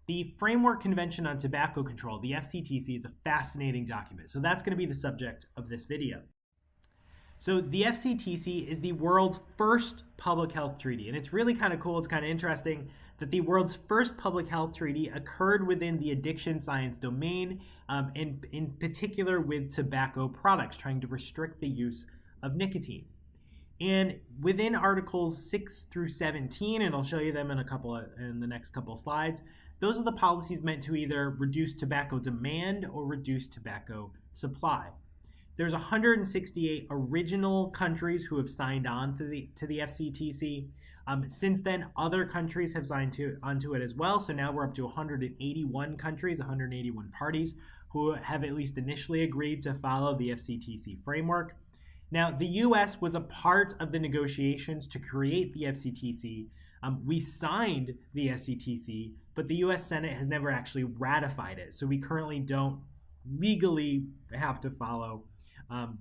The Framework Convention on Tobacco Control, the FCTC, is a fascinating document. So that's going to be the subject of this video. So the FCTC is the world's first public health treaty, and it's really kind of cool. It's kind of interesting that the world's first public health treaty occurred within the addiction science domain, and in particular with tobacco products, trying to restrict the use of nicotine. And within Articles 6 through 17, and I'll show you them in the next couple of slides, those are the policies meant to either reduce tobacco demand or reduce tobacco supply. There's 168 original countries who have signed on to the FCTC. Since then, other countries have signed onto it as well. So now we're up to 181 countries, 181 parties who have at least initially agreed to follow the FCTC framework. Now, the U.S. was a part of the negotiations to create the FCTC. We signed the FCTC, but the U.S. Senate has never actually ratified it. So we currently don't legally have to follow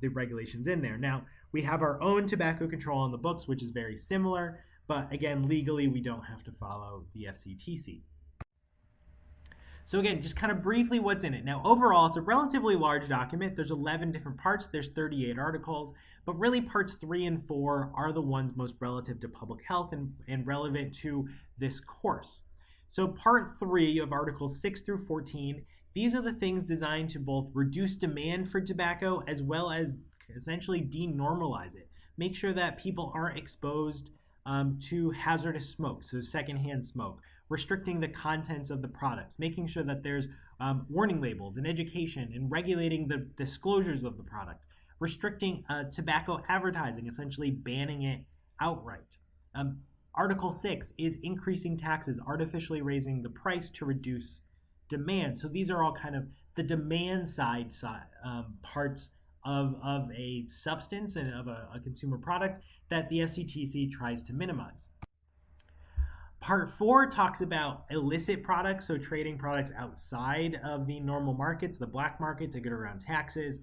the regulations in there. Now, we have our own tobacco control on the books, which is very similar, but again, legally, we don't have to follow the FCTC. So again, just kind of briefly what's in it. Now, overall, it's a relatively large document. There's 11 different parts. There's 38 articles, but really parts 3 and 4 are the ones most relative to public health and relevant to this course. So part 3 of Articles 6 through 14, these are the things designed to both reduce demand for tobacco as well as essentially denormalize it. Make sure that people aren't exposed to hazardous smoke, so secondhand smoke, restricting the contents of the products, making sure that there's warning labels and education and regulating the disclosures of the product, restricting tobacco advertising, essentially banning it outright. Article 6 is increasing taxes, artificially raising the price to reduce demand. So these are all kind of the demand side parts of a substance and of a consumer product that the FCTC tries to minimize. Part 4 talks about illicit products, so trading products outside of the normal markets, the black market, to get around taxes,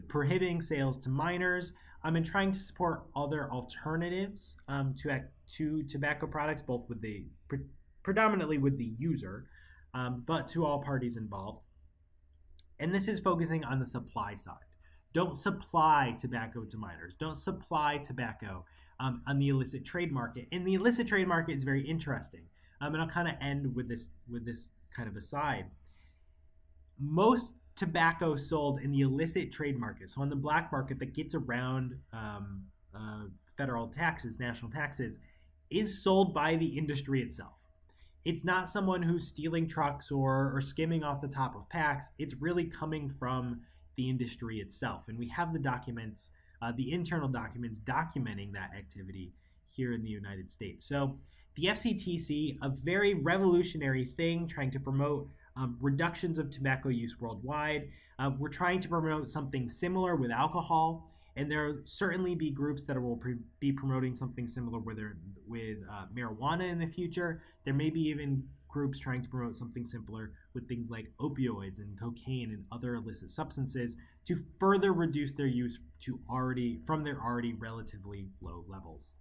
prohibiting sales to minors, and trying to support other alternatives to tobacco products, both with predominantly with the user, but to all parties involved. And this is focusing on the supply side. Don't supply tobacco to minors. Don't supply tobacco on the illicit trade market. And the illicit trade market is very interesting. And I'll kind of end with this kind of aside. Most tobacco sold in the illicit trade market, so on the black market that gets around federal taxes, national taxes, is sold by the industry itself. It's not someone who's stealing trucks or skimming off the top of packs. It's really coming from the industry itself. And we have the documents, the internal documents documenting that activity here in the United States. So the FCTC, a very revolutionary thing, trying to promote reductions of tobacco use worldwide. We're trying to promote something similar with alcohol, and there will certainly be groups that will be promoting something similar with marijuana in the future. There may be even groups trying to promote something similar with things like opioids and cocaine and other illicit substances to further reduce their use from their already relatively low levels.